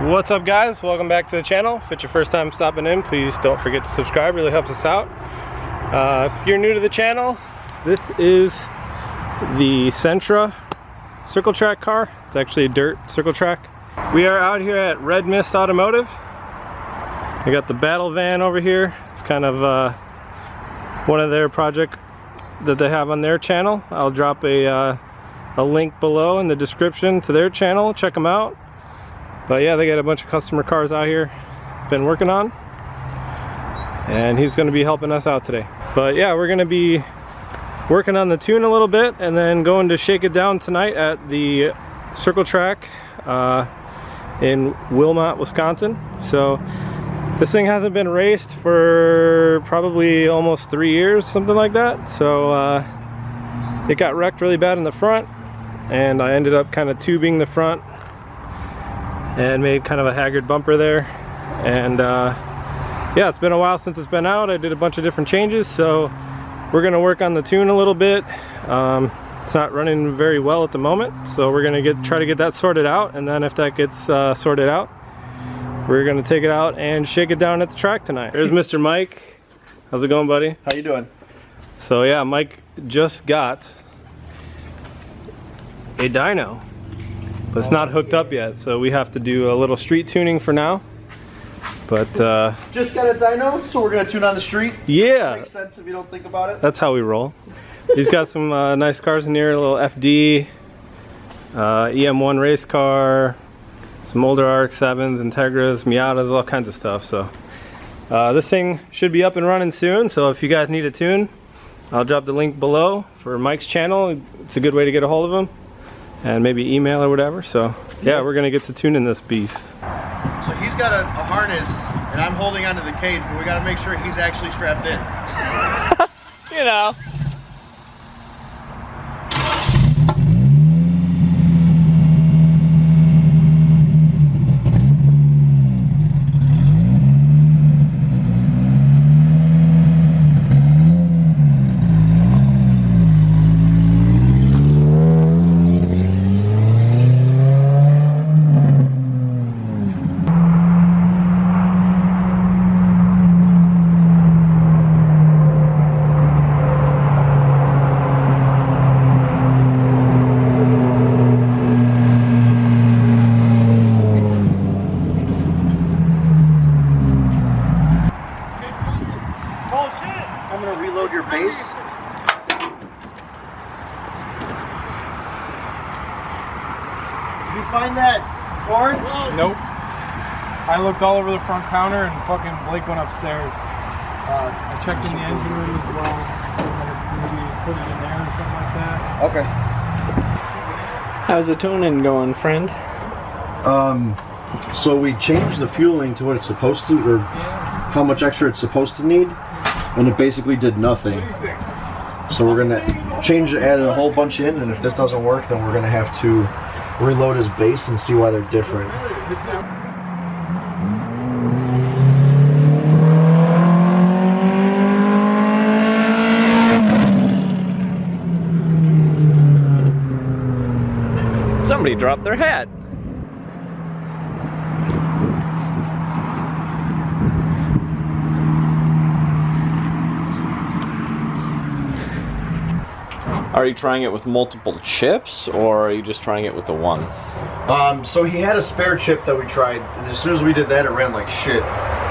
What's up, guys? Welcome back to the channel. If it's your first time stopping in, please don't forget to subscribe. Really helps us out. If you're new to the channel, this is the Sentra circle track car. It's actually a dirt circle track. We are out here at Mist Automotive. We got the battle van over here. It's kind of one of their projects that they have on their channel. I'll drop a link below in the description to their channel. Check them out. But yeah, they got a bunch of customer cars out here been working on, and he's going to be helping us out today. But yeah, we're going to be working on the tune a little bit and then going to shake it down tonight at the circle track in Wilmot, Wisconsin. So this thing hasn't been raced for probably almost 3 years, something like that. So it got wrecked really bad in the front, and I ended up kind of tubing the front and made kind of a haggard bumper there. And yeah, it's been a while since it's been out. I did a bunch of different changes, so we're gonna work on the tune a little bit. It's not running very well at the moment, so we're gonna try to get that sorted out, and then if that gets sorted out, we're gonna take it out and shake it down at the track tonight. There's Mr. Mike. How's it going, buddy? How you doing? So yeah, Mike just got a dyno, but it's not hooked up yet, so we have to do a little street tuning for now. But just got a dyno, so we're gonna tune on the street. Yeah, Makes sense if you don't think about it. that's how we roll. He's got some nice cars in here, a little FD, EM1 race car, some older RX-7s, Integras, Miatas, all kinds of stuff. So this thing should be up and running soon, so if you guys need a tune, I'll drop the link below for Mike's channel. It's a good way to get a hold of him, and maybe email or whatever. So yeah, we're gonna get to tuning this beast. So he's got a harness, and I'm holding onto the cage, but we gotta make sure he's actually strapped in. You know. I'm gonna reload your base. Did you find that cord? Nope. I looked all over the front counter and fucking Blake went upstairs. I checked in the engine room as well. Maybe put it in there or something like that. Okay. How's the tuning going, friend? So we changed the fueling to what it's supposed to, or how much extra it's supposed to need, and it basically did nothing. So we're gonna change it, add a whole bunch in, and if this doesn't work, then we're gonna have to reload his base and see why they're different. Somebody dropped their hat. Are you trying it with multiple chips, or are you just trying it with the one? So he had a spare chip that we tried, and as soon as we did that, it ran like shit.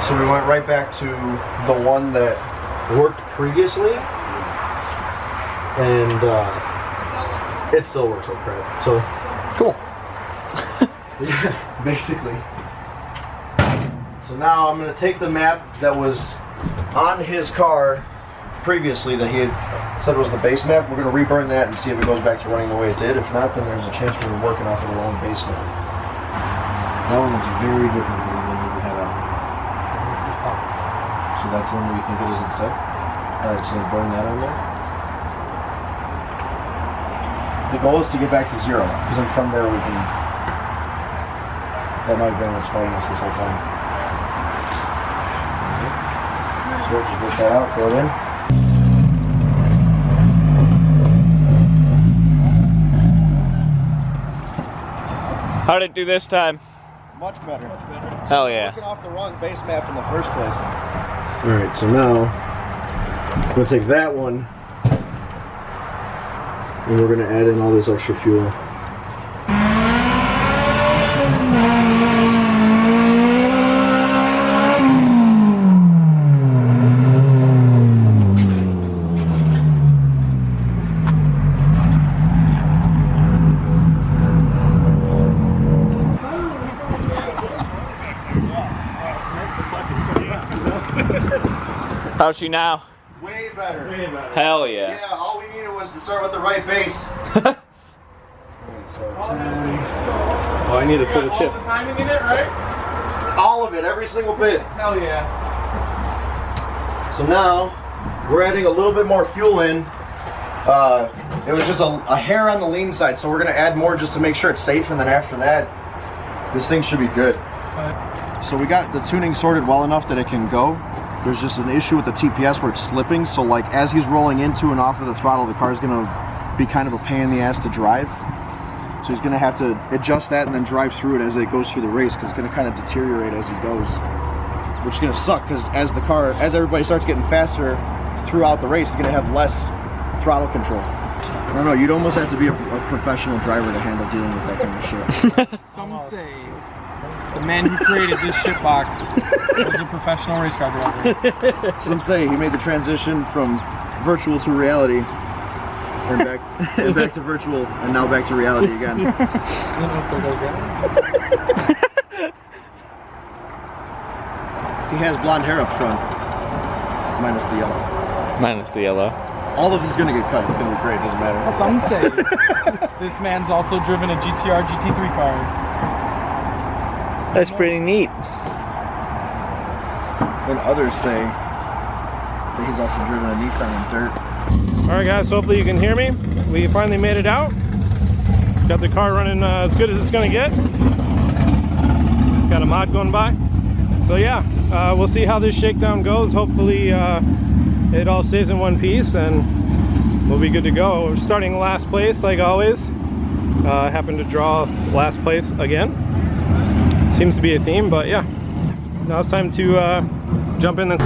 So we went right back to the one that worked previously, and it still works like crap. So Cool. yeah, basically. So now I'm gonna take the map that was on his car previously that he had said was the base map. We're gonna reburn that and see if it goes back to running the way it did. If not, then there's a chance we were working off of the wrong base map. That one looks very different than the one that we had out. So that's the one we think it is instead. Alright, so burn that on there. The goal is to get back to 0, because then from there we can... That might have been what's fighting us this whole time. So we'll just work that out, throw it in. How'd it do this time? Much better. Hell yeah. Looking off the wrong base map in the first place. All right, so now I'm gonna take that one and we're gonna add in all this extra fuel. How's she now? Way better. Way better. Hell yeah. Yeah, all we needed was to start with the right base. Alright, so 10. Oh, I need to put a All chip. the timing in it, right? All of it, every single bit. Hell yeah. So now we're adding a little bit more fuel in. It was just a hair on the lean side, so we're gonna add more just to make sure it's safe, and then after that, this thing should be good. So we got the tuning sorted well enough that it can go. There's just an issue with the TPS where it's slipping, so like as he's rolling into and off of the throttle, the car's gonna be kind of a pain in the ass to drive. So he's gonna have to adjust that and then drive through it as it goes through the race, because it's gonna kind of deteriorate as he goes. Which is gonna suck, because as everybody starts getting faster throughout the race, it's gonna have less throttle control. I don't know, you'd almost have to be a professional driver to handle dealing with that kind of shit. Some say the man who created this shitbox was a professional race car driver. Some say he made the transition from virtual to reality, and back to virtual, and now back to reality again. He has blonde hair up front, minus the yellow. Minus the yellow. All of this is gonna get cut. It's gonna be great. It doesn't matter. Some say this man's also driven a GTR GT3 car. That's pretty neat. And others say that he's also driven a Nissan in dirt. All right, guys. Hopefully you can hear me. We finally made it out. Got the car running as good as it's gonna get. Got a mod going by. So yeah, we'll see how this shakedown goes. Hopefully it all stays in one piece and we'll be good to go. We're starting last place like always. Happened to draw last place again. Seems to be a theme, but yeah. Now it's time to jump in and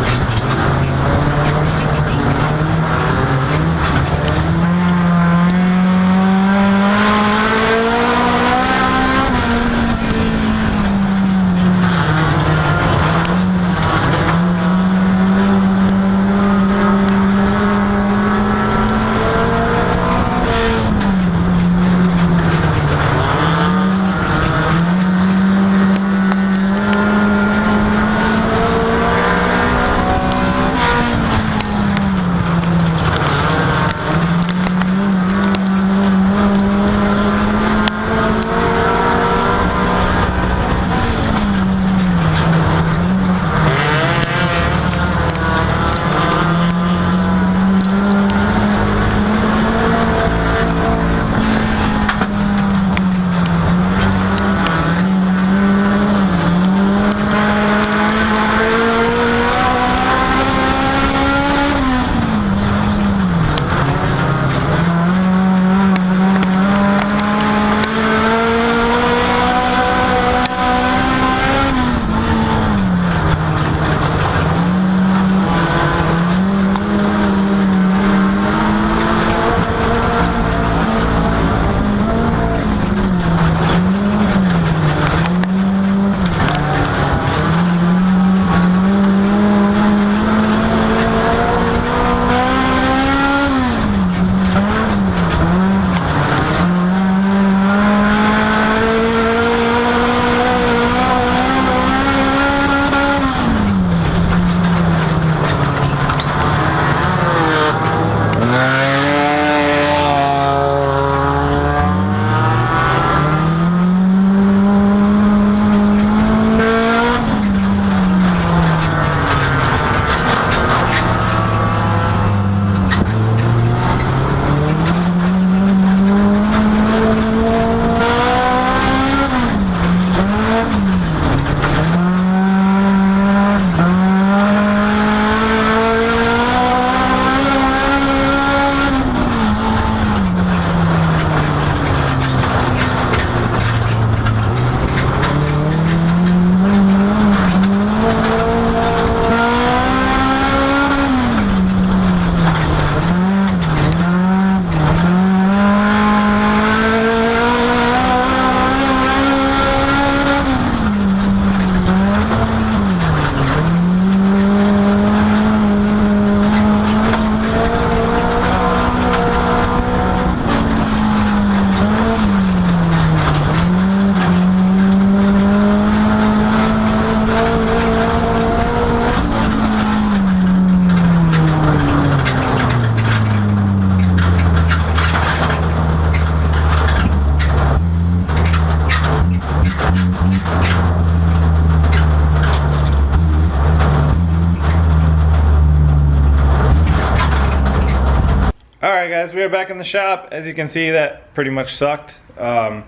guys, we are back in the shop. As you can see, that pretty much sucked. I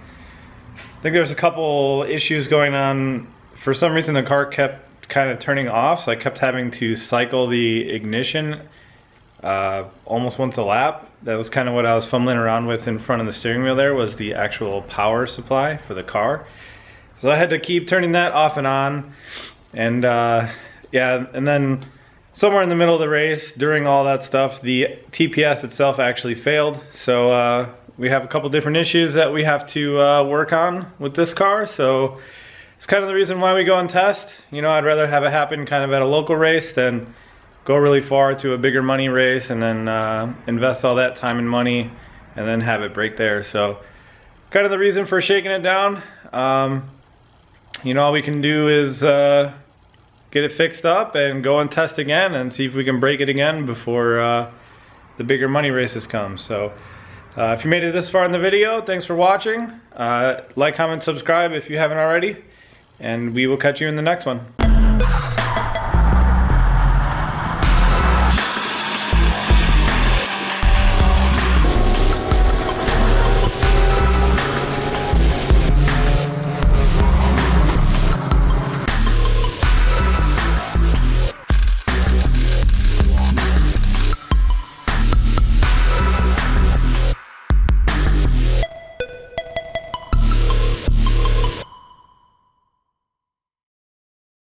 think there's a couple issues going on. For some reason the car kept kind of turning off, so I kept having to cycle the ignition almost once a lap. That was kind of what I was fumbling around with in front of the steering wheel there, was the actual power supply for the car. So I had to keep turning that off and on. And yeah, and then somewhere in the middle of the race, during all that stuff, the TPS itself actually failed. So we have a couple different issues that we have to work on with this car. So it's kind of the reason why we go and test. You know, I'd rather have it happen kind of at a local race than go really far to a bigger money race and then invest all that time and money and then have it break there. So kind of the reason for shaking it down. You know, all we can do is get it fixed up and go and test again and see if we can break it again before the bigger money races come. So if you made it this far in the video, thanks for watching. Like, comment, subscribe if you haven't already, and we will catch you in the next one.